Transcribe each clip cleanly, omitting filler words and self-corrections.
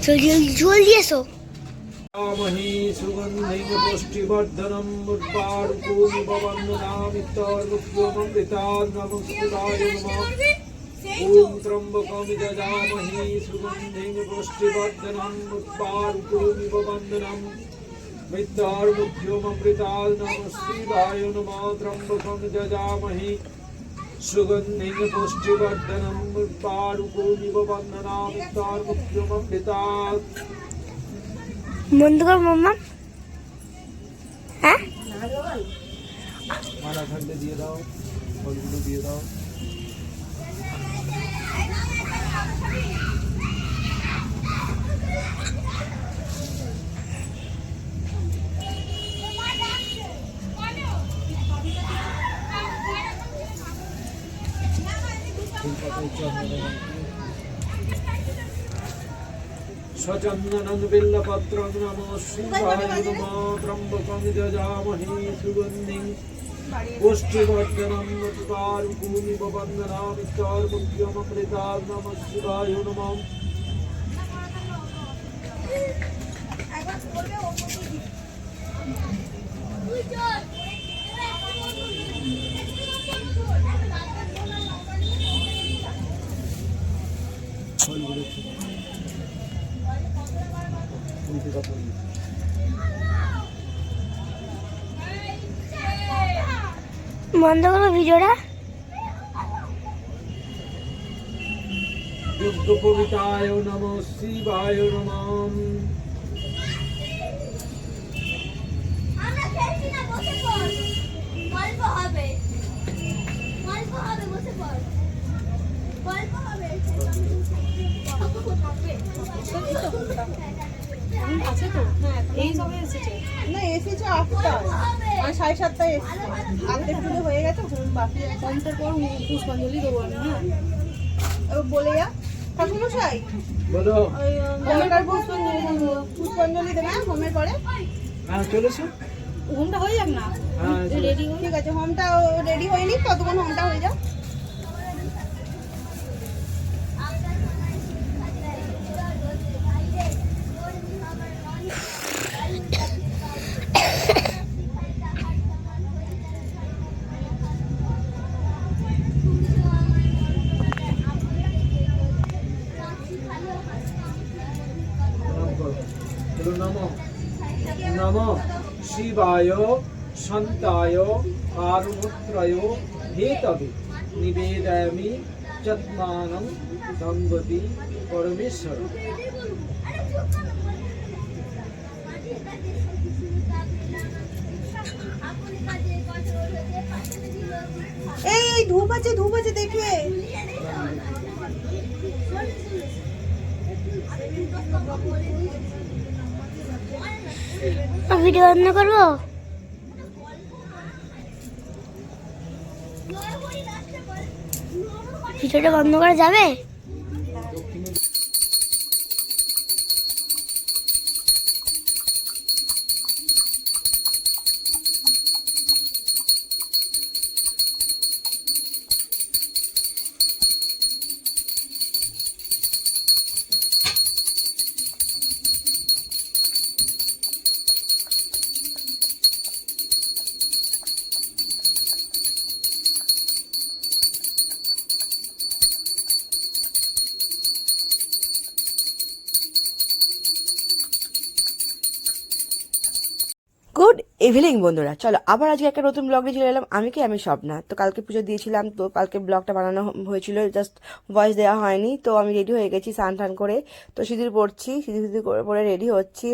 জলদি এসো। मही सुगन्धिं पुष्टिवर्धनं मुद्बारुकूमिव वन्दनामित्तर्मुख्योममृतात् नमस्कृताय नमः। ॐ त्र्यम्बकं यजामहे सुगन्धिं पुष्टिवर्धनं मुद्बारुकूमिव वन्दनामित्तर्मुख्योममृतात् नमस्कृताय नमः। त्र्यम्बकं यजामहे सुगन्धिं पुष्टिवर्धनं मुद्बारुकूमिव वन्दनामित्तर्मुख्योममृतात्। বন্ধ কর মাম্মা। হ্যাঁ মালা থাকলে দিয়ে দাও, ফলগুলো দিয়ে দাও। सचन्दनं बिल्लपत्रं नमः शिवाय नमः। त्र्यम्बकं यजामहे सुगन्धिं पुष्टिवर्धनं मुद्बारुकूमिव वन्दनामित्तर्मुख्योममृतात् नमः शिवाय नमः। বন্ধ করো ভিডিওটা। युद्धपविताय नमः शिवाय नमः। আছে তো এই সবে এসেছে না, এসেছে 8টায় আর 7:30টায় এসেছে। আর্ধেক পুজো হয়ে গেছে, বাকি পঞ্চাশ পর পুষ্পাঞ্জলি দেবো আমি। হ্যাঁ বলে যা ঠাকুরমশাই, বলো। হোমের পুষ্পাঞ্জলি দেবে হোমের পরে। হ্যাঁ চলেছো, হোমটা হয়ে যাক না, রেডি। ঠিক আছে, হোমটা রেডি হয়নি, ততক্ষণ হোমটা হয়ে যাক। नमो नमो शिवाय शान्ताय आरुमुत्रय हेतवे निवेदयामि चत्मानं भगवती परमेश्वर। এই ধূপ আছে দেখে। ভিডিও বন্ধ করবো। ভিডিওটা বন্ধ করা যাবে? গুড ইভিনিং বন্ধুরা, চলো আবার আজকে একটা নতুন ব্লগে চলে এলাম। আমি স্বপ্না। তো কালকে পুজো দিয়েছিলাম, তো কালকে ব্লগটা বানানো হয়েছিল, জাস্ট ভয়েস দেওয়া হয়নি। তো আমি রেডি হয়ে গেছি স্নান টান করে, তো সিঁদুর পরছি, সিঁদুর পরে রেডি হচ্ছি।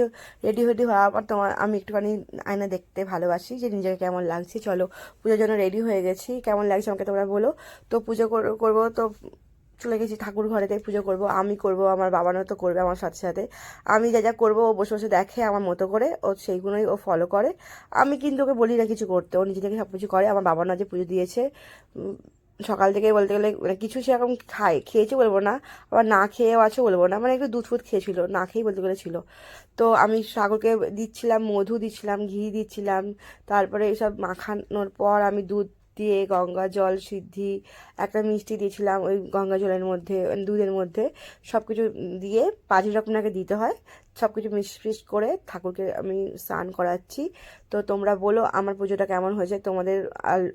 রেডি হওয়ার পর আমি একটুখানি আয়না দেখতে ভালোবাসি যে নিজেকে কেমন লাগছে। চলো পুজোর জন্য রেডি হয়ে গেছি, কেমন লাগছে আমাকে তোমরা বলো। তো পুজো করবো, তো চলে গেছি ঠাকুর ঘরেতে পুজো করব। আমি করব, আমার বাবানও তো করবে আমার সাথে সাথে। আমি যা করবো ও বসে বসে দেখে আমার মতো করে, ও সেইগুলোই ও ফলো করে। আমি কিন্তু ওকে বলি না কিছু করতে, ও নিজে থেকে সব কিছু করে। আমার বাবানও যে পুজো দিয়েছে সকাল থেকে, বলতে গেলে মানে কিছু সেরকম খেয়েছে বলবো না, আবার না খেয়েও আছে বলবো না, মানে একটু দুধ ফুদ খেয়েছিল, না খেয়েই বলতে গেলে ছিল। তো আমি সাগরকে দিচ্ছিলাম, মধু দিচ্ছিলাম, ঘি দিচ্ছিলাম, তারপরে এইসব মাখানোর পর আমি দুধ দিয়ে গঙ্গা জল সিদ্ধি একটা মিষ্টি দিয়েছিলাম ওই গঙ্গা জলের মধ্যে দুধের মধ্যে, সব কিছু দিয়ে 5 রকম আগে দিতে হয়, সব কিছু মিক্স করে ঠাকুরকে আমি স্নান করাচ্ছি। তো তোমরা বলো আমার পুজোটা কেমন হয়েছে তোমাদের।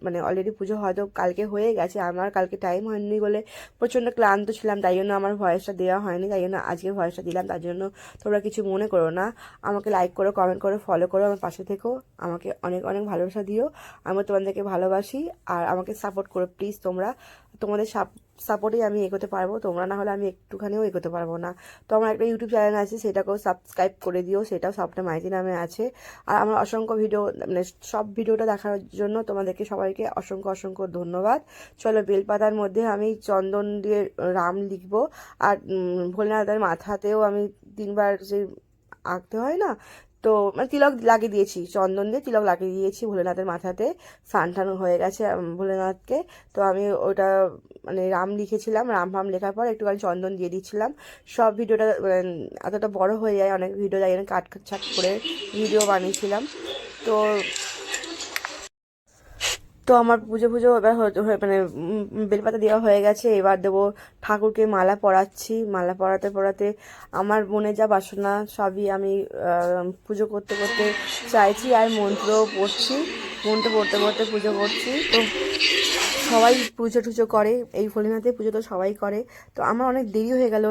মানে অলরেডি পুজো হয়তো কালকে হয়ে গেছে, আমার কালকে টাইম হয়নি বলে প্রচণ্ড ক্লান্ত ছিলাম, তাই জন্য আমার ভয়েসটা দেওয়া হয়নি, তাই জন্য আজকে ভয়েসটা দিলাম। তার জন্য তোমরা কিছু মনে করো না, আমাকে লাইক করো, কমেন্ট করো, ফলো করো, আমার পাশে থেকো, আমাকে অনেক অনেক ভালোবাসা দিও। আমি তোমাদেরকে ভালোবাসি আর আমাকে সাপোর্ট করো প্লিজ তোমরা। তোমাদের সাপোর্টেই আমি এগোতে পারবো, তোমরা না হলে আমি একটুখানিও এগোতে পারবো না। তো আমার একটা ইউটিউব চ্যানেল আছে, সেটাকেও সাবস্ক্রাইব করে দিও, সেটাও স্বপ্না মাইতি নামে আছে। আর আমার অসংখ্য ভিডিও মানে সব ভিডিওটা দেখার জন্য তোমাদেরকে সবাইকে অসংখ্য অসংখ্য ধন্যবাদ। চলো বেলপাতার মধ্যে আমি চন্দন দিয়ে রাম লিখবো, আর ভোলেনাথের মাথাতেও আমি 3বার যে আঁকতে হয় না, তো মানে তিলক লাগিয়ে দিয়েছি, চন্দন দিয়ে তিলক লাগিয়ে দিয়েছি ভোলেনাথের মাথাতে, স্নান টান হয়ে গেছে ভোলেনাথকে। তো আমি ওটা মানে রাম লিখেছিলাম, রাম ফাম লেখার পর একটুখানি চন্দন দিয়ে দিচ্ছিলাম। সব ভিডিওটা এতটা বড় হয়ে যায়, অনেক ভিডিও যাই না, কাট ছাট করে ভিডিও বানিয়েছিলাম। তো তো আমার পুজো এবার মানে বেলপাতা দেওয়া হয়ে গেছে, এবার দেবো ঠাকুরকে মালা পরাচ্ছি। মালা পরাতে আমার মনে যা বাসনা সবই আমি পুজো করতে চাইছি, আর মন্ত্র পড়ছি, মন্ত্র পড়তে পুজো করছি। তো সবাই পুজো টুজো করে, এই ভোলেনাথের পুজো তো সবাই করে। তো আমার অনেক দেরি হয়ে গেল,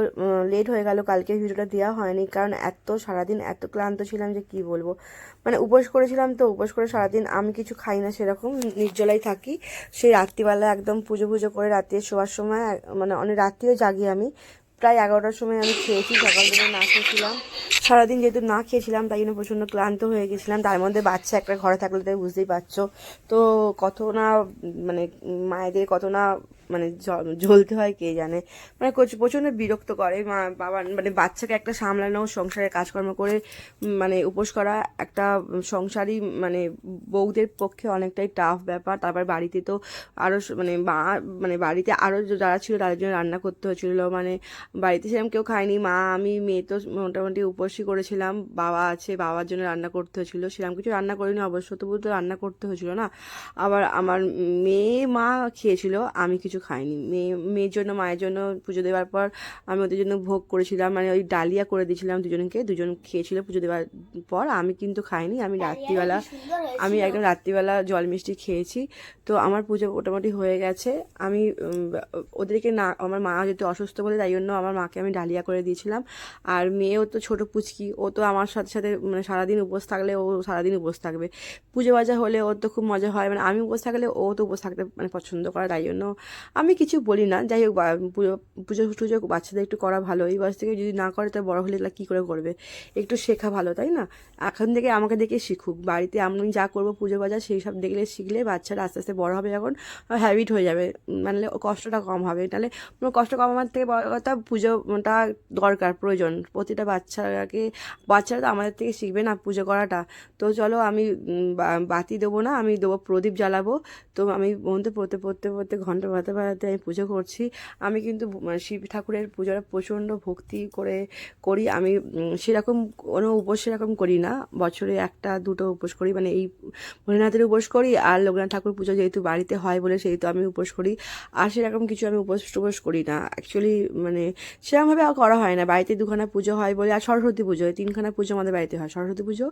লেট হয়ে গেল, কালকে ভিডিওটা দেওয়া হয়নি, কারণ সারাদিন এত ক্লান্ত ছিলাম যে কি বলবো। মানে উপোস করেছিলাম, তো উপোস করে সারাদিন আমি কিছু খাই না, সেরকম নির্জলাই থাকি। সেই রাত্রিবেলা একদম পুজো করে রাত্রে শোয়ার সময় মানে অনেক রাত্রিও জাগি আমি, প্রায় 11টার সময় আমি খেয়েছি, সকালবেলা না খেয়েছিলাম। সারাদিন যেহেতু না খেয়েছিলাম তাই জন্য প্রচণ্ড ক্লান্ত হয়ে গেছিলাম, তার মধ্যে বাচ্চা একটা ঘরে থাকলে তাই বুঝতেই পারছো তো কত না মানে মায়েদের কত না মানে জ্বলতে হয় কে জানে। মানে প্রচণ্ড বিরক্ত করে মা বাবা, মানে বাচ্চাকে একটা সামলানো, সংসারের কাজকর্ম করে মানে উপোস করা একটা সংসারই মানে বউদের পক্ষে অনেকটাই টাফ ব্যাপার। তারপর বাড়িতে তো আরও মানে বাড়িতে আরও যারা ছিল তাদের জন্য রান্না করতে হয়েছিল, মানে বাড়িতে সেরকম কেউ খায়নি, মা আমি মেয়ে তো মোটামুটি উপোসই করেছিলাম, বাবা আছে, বাবার জন্য রান্না করতে হয়েছিল, সেরকম কিছু রান্না করিনি অবশ্য, তবু তো রান্না করতে হয়েছিল না। আবার আমার মা খেয়েছিল, আমি কিছু খাইনি। মেয়ের জন্য মায়ের জন্য পুজো দেওয়ার পর আমি ওদের জন্য ভোগ করেছিলাম, মানে ওই ডালিয়া করে দিয়েছিলাম দুজন খেয়েছিল পুজো দেওয়ার পর, আমি কিন্তু খাইনি। আমি একদম রাত্রিবেলা জল মিষ্টি খেয়েছি। তো আমার পুজো মোটামুটি হয়ে গেছে। আমি ওদেরকে না, আমার মা যেহেতু অসুস্থ বলে তাই জন্য আমার মাকে আমি ডালিয়া করে দিয়েছিলাম। আর মেয়েও তো ছোটো পুচকি, ও তো আমার সাথে মানে সারাদিন উপোস থাকলে ও সারাদিন উপোস থাকবে, পুজো বাজা হলে ওর তো খুব মজা হয়, মানে আমি উপোস থাকলে ও তো উপোস থাকতে মানে পছন্দ করে, তাই জন্য আমি কিছু বলি না। যাই হোক পুজো টুজো বাচ্চাদের একটু করা ভালো, এই বয়স থেকে যদি না করে তো বড় হলে কী করে করবে, একটু শেখা ভালো তাই না। এখন থেকে আমাকে দেখে শিখুক, বাড়িতে আমি যা করবো পুজো বাজা সেই সব শিখলে বাচ্চারা আস্তে আস্তে বড় হবে, যখন হ্যাবিট হয়ে যাবে, মানে কষ্টটা কম হবে। তাহলে কষ্ট কমার থেকে বড় কথা পুজোটা দরকার, প্রয়োজন প্রতিটা বাচ্চারা তো আমাদের থেকে শিখবে না পুজো করাটা। তো চলো আমি বাতি দেবো না, আমি দেবো প্রদীপ জ্বালাবো। তো আমি মন্ত্র পড়তে ঘন্টা বাজাতে আমি পুজো করছি। আমি কিন্তু শিব ঠাকুরের পুজোটা প্রচণ্ড ভক্তি করে করি। আমি সেরকম কোনো উপোস সেরকম করি না, বছরে 1-2 উপোস করি, মানে এই ভোলেনাথের উপোস করি, আর লোকনাথ ঠাকুর পুজো যেহেতু বাড়িতে হয় বলে সেহেতু আমি উপোস করি। আর সেরকম কিছু আমি উপোস করি না অ্যাকচুয়ালি, মানে সেরকমভাবে করা হয় না। বাড়িতে 2খানা পুজো হয় বলে, আর সরস্বতী পুজো, 3খানা পুজো আমাদের বাড়িতে হয়, সরস্বতী পুজো,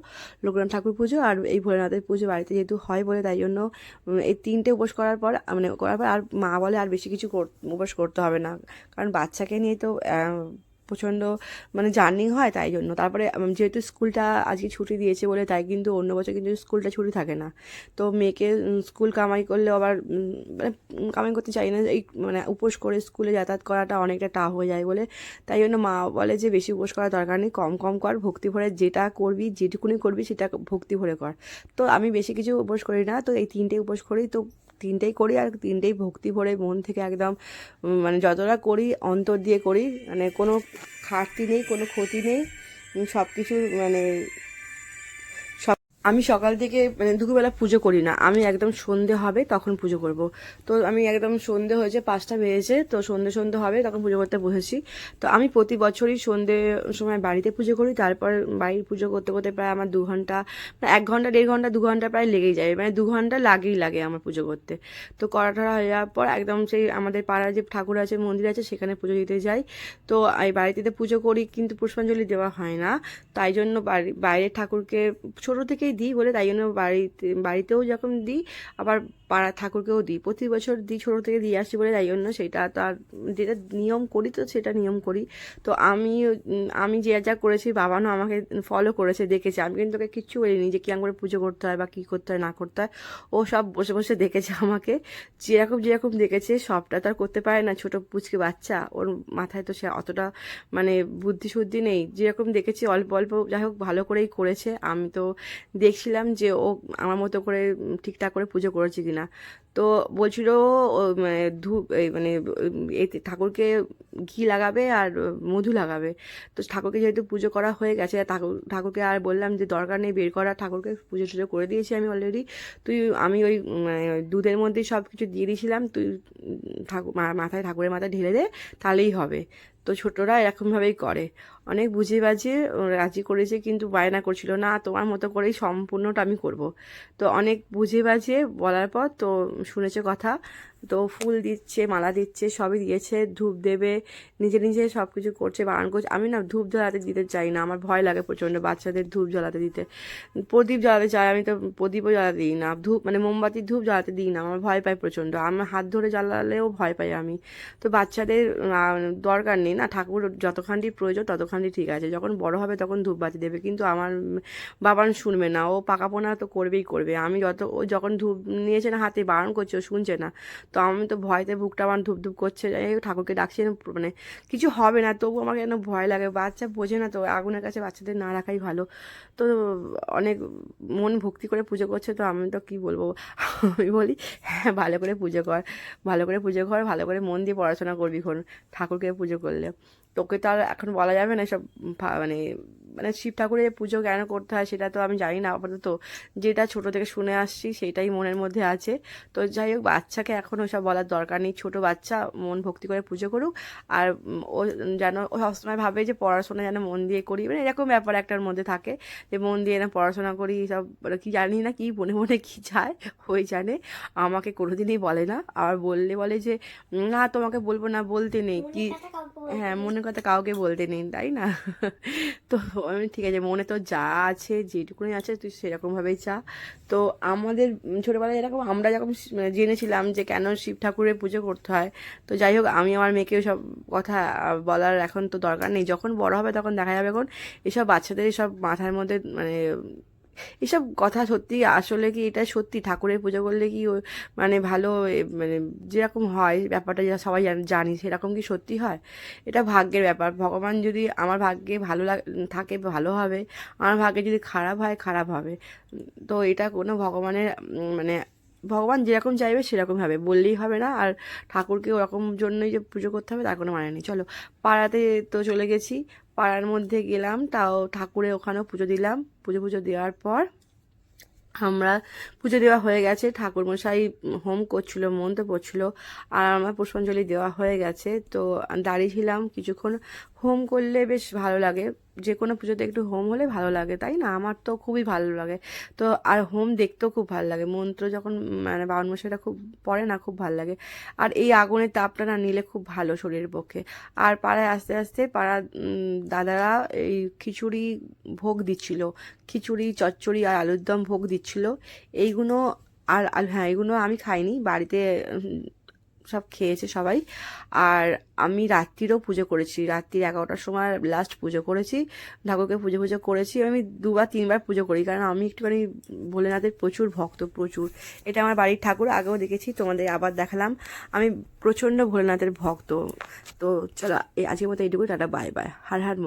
লোকনাথ ঠাকুর পুজো আর এই ভোলেনাথের পুজো বাড়িতে যেহেতু হয় বলে তাই জন্য এই 3টে উপোস করার পর আর মা বলে আর বেশি কিছু উপোস করতে হবে না, কারণ বাচ্চাকে নিয়ে তো প্রচণ্ড মানে জার্নি হয়, তাই জন্য। তারপরে যেহেতু স্কুলটা আজকে ছুটি দিয়েছে বলে তাই কিন্তু অন্য বছর কিন্তু স্কুলটা ছুটি থাকে না। তো মেয়েকে স্কুল কামাই করলে আবার মানে কামাই করতে চাই না, এই মানে উপোস করে স্কুলে যাতায়াত করাটা অনেকটা টাফ হয়ে যায় বলে, তাই জন্য মা বলে যে বেশি উপোস করার দরকার নেই, কম কর, ভক্তি ভরে যেটা করবি, যেটুকুনি করবি সেটা ভক্তি ভরে কর। তো আমি বেশি কিছু উপোস করি না, তো এই 3টে উপোস করি, তো 3টেই করি, আর 3টেই ভক্তি ভরে মন থেকে একদম মানে যতটা করি অন্তর দিয়ে করি, মানে কোনো ঘাটতি নেই, কোনো ক্ষতি নেই, সব কিছুর মানে আমি সকাল থেকে মানে দুপুরবেলা পুজো করি না, আমি একদম সন্ধে হবে তখন পুজো করব। তো আমি একদম সন্ধে হয়েছে, 5টা বেজেছে, তো সন্ধে হবে তখন পুজো করতে বসেছি। তো আমি প্রতি বছরই সন্ধে সময় বাড়িতে পুজো করি, তারপর বাড়ির পুজো করতে করতে প্রায় আমার 2 ঘন্টা, 1 ঘন্টা 1.5 ঘন্টা 2 ঘন্টা প্রায় লেগেই যায়, মানে 2 ঘন্টা লাগে আমার পুজো করতে। তো করা টরা হয়ে যাওয়ার পর একদম সেই আমাদের পাড়ার যে ঠাকুর আছে, মন্দির আছে, সেখানে পুজো দিতে যাই। তো এই বাড়িতে পুজো করি কিন্তু পুষ্পাঞ্জলি দেওয়া হয় না, তাই জন্য বাইরের ঠাকুরকে ছোটো থেকেই দিই বলে তাই জন্য বাড়িতেও যখন দিই, আবার পাড়ার ঠাকুরকেও দিই, প্রতি বছর দিই, ছোটো থেকে দিয়ে আসছি বলে তাই জন্য সেটা তার যেটা নিয়ম করি, তো সেটা নিয়ম করি। তো আমি যা করেছি বাবানও আমাকে ফলো করেছে, দেখেছে, আমি কিন্তু ওকে কিচ্ছু বলিনি যে কিরম করে পুজো করতে হয় বা কী করতে হয় না করতে হয়। ও সব বসে বসে দেখেছে আমাকে, যেরকম দেখেছে সবটা তো আর করতে পারে না, ছোটো পুচকে বাচ্চা, ওর মাথায় তো সে অতটা মানে বুদ্ধি শুদ্ধি নেই। যেরকম দেখেছি অল্প অল্প যাই হোক ভালো করেই করেছে। আমি তো দেখছিলাম যে ও আমার মতো করে ঠিকঠাক করে পুজো করেছে কিনা। তো বলছিল মানে ধূপ মানে ঠাকুরকে ঘি লাগাবে আর মধু লাগাবে। তো ঠাকুরকে যেহেতু পুজো করা হয়ে গেছে, ঠাকুরকে আর বললাম যে দরকার নেই বের করা, ঠাকুরকে পুজো টুজো করে দিয়েছি আমি অলরেডি। আমি ওই মানে দুধের মধ্যেই সব কিছু দিয়ে দিয়েছিলাম, তুই ঠাকুরের মাথায় ঢেলে দে, তাহলেই হবে। তো ছোটরা এরকমভাবেই করে, অনেক বুঝিয়ে বাজিয়ে রাজি করেছে, কিন্তু বায়না করছিল না তোমার মতো করেই সম্পূর্ণটা আমি করব। তো অনেক বুঝিয়ে বাজিয়ে বলার পর তো শুনেছে কথা, তো ফুল দিচ্ছে, মালা দিচ্ছে, সবই দিয়েছে, ধূপ দেবে, নিজে সব কিছু করছে, বারণ করছে। আমি না ধূপ জ্বালাতে দিতে চাই না, আমার ভয় লাগে প্রচণ্ড বাচ্চাদের ধূপ জ্বালাতে দিতে। প্রদীপ জ্বালাতে চাই, আমি তো প্রদীপও জ্বালাতে দিই না, ধূপ মানে মোমবাতির ধূপ জ্বালাতে দিই না, আমার ভয় পাই প্রচণ্ড, আমার হাত ধরে জ্বালালেও ভয় পাই আমি। তো বাচ্চাদের দরকার নেই না, ঠাকুর যতখানি প্রয়োজন ততখানি ঠিক আছে, যখন বড় হবে তখন ধূপবাতি দেবে। কিন্তু আমার বাবান শুনবে না, ও পাকাপোনা তো করবে। আমি ও যখন ধূপ নিয়েছে না হাতে, বারণ করছে, ও শুনছে না। তো আমি তো ভয়তে বুকটা আমার ধূপ করছে, যাই হোক ঠাকুরকে ডাকছি, মানে কিছু হবে না, তবু আমাকে যেন ভয় লাগে, বাচ্চা বোঝে না তো, আগুনের কাছে বাচ্চাদের না রাখাই ভালো। তো অনেক মন ভক্তি করে পুজো করছে, তো আমি তো কি বলবো, আমি বলি হ্যাঁ ভালো করে পুজো কর, ভালো করে মন দিয়ে পড়াশোনা করবি ঠাকুরকে পুজো করলে। তোকে তো আর এখন বলা যাবে না সব মানে মানে শিব ঠাকুরের পুজো কেন করতে হয় সেটা তো আমি জানি না আপাতত, যেটা ছোট থেকে শুনে আসছি সেটাই মনের মধ্যে আছে। তো যাই হোক, বাচ্চাকে এখন ওসব বলার দরকার নেই, ছোট বাচ্চা মন ভক্তি করে পুজো করুক। আর ও যেন ও সবসময় ভাবে যে পড়াশোনা যেন মন দিয়ে করি, মানে এরকম ব্যাপার একটার মধ্যে থাকে যে মন দিয়ে না পড়াশোনা করি, সব কি জানি না কি মনে কি চায় ওই জানে, আমাকে কোনোদিনই বলে না। আর বলে যে না তোমাকে বলবো না, বলতে নেই কি, হ্যাঁ মনের কথা কাউকে বলতে নেই, তাই না? তো আমি ঠিক আছে, মনে তো যা আছে যেটুকুনি আছে তুই সেরকমভাবেই চা। তো আমাদের ছোটোবেলায় এরকম আমরা যখন জেনেছিলাম যে কেন শিব ঠাকুরের পুজো করতে হয়, তো যাই হোক আমি আমার মেয়েকেও সব কথা বলার এখন তো দরকার নেই, যখন বড় হবে তখন দেখা যাবে। এখন এসব বাচ্চাদের এসব মাথার মধ্যে মানে এসব কথা সত্যি, আসলে কি এটা সত্যি ঠাকুরের পুজো করলে কি মানে ভালো মানে যেরকম হয় ব্যাপারটা যেটা সবাই জানি সেরকম কি সত্যি হয়? এটা ভাগ্যের ব্যাপার, ভগবান যদি আমার ভাগ্যে ভালো থাকে ভালো হবে, আমার ভাগ্যে যদি খারাপ হয় খারাপ হবে। তো এটা কোনো ভগবানের মানে ভগবান যেরকম চাইবে সেরকম হবে, বললেই হবে না। আর ঠাকুরকে ওরকম জন্যই যে পুজো করতে হবে তার কোনো মানে নেই। চলো পাড়াতে তো চলে গেছি, পাড়ার মধ্যে গেলাম, তাও ঠাকুরের ওখানেও পুজো দিলাম। পুজো দেওয়ার পর আমরা পুজো দেওয়া হয়ে গেছে, ঠাকুরমশাই হোম করছিল, মন্ত্র পড়ছিল, আর আমার পুষ্পাঞ্জলি দেওয়া হয়ে গেছে। তো দাঁড়িয়েছিলাম কিছুক্ষণ, হোম করলে বেশ ভালো লাগে, যে কোনো পুজোতে একটু হোম হলে ভালো লাগে, তাই না? আমার তো খুবই ভালো লাগে। তো আর হোম দেখতেও খুব ভালো লাগে, মন্ত্র যখন মানে বাউনমশাইটা খুব পড়ে না, খুব ভালো লাগে। আর এই আগুনের তাপটা না নিলে খুব ভালো শরীরের পক্ষে। আর পাড়ায় আস্তে আস্তে পাড়ার দাদারা এই খিচুড়ি ভোগ দিচ্ছিল, খিচুড়ি চচ্চড়ি আর আলুর দম ভোগ দিচ্ছিল। এইগুলো আর হ্যাঁ এগুলো আমি খাইনি, বাড়িতে সব খেয়েছে সবাই। আর আমি রাত্রিরও পুজো করেছি, রাত্রি 11টার সময় লাস্ট পুজো করেছি, ঠাকুরকে পুজো করেছি। আমি 2-3বার পুজো করি, কারণ আমি একটুখানি ভোলেনাথের প্রচুর ভক্ত, প্রচুর। এটা আমার বাড়ির ঠাকুর, আগেও দেখেছি, তোমাদের আবার দেখালাম, আমি প্রচণ্ড ভোলেনাথের ভক্ত। তো চলো আজকের মতো এইটুকু, টাটা, বাই বাই, হার হার।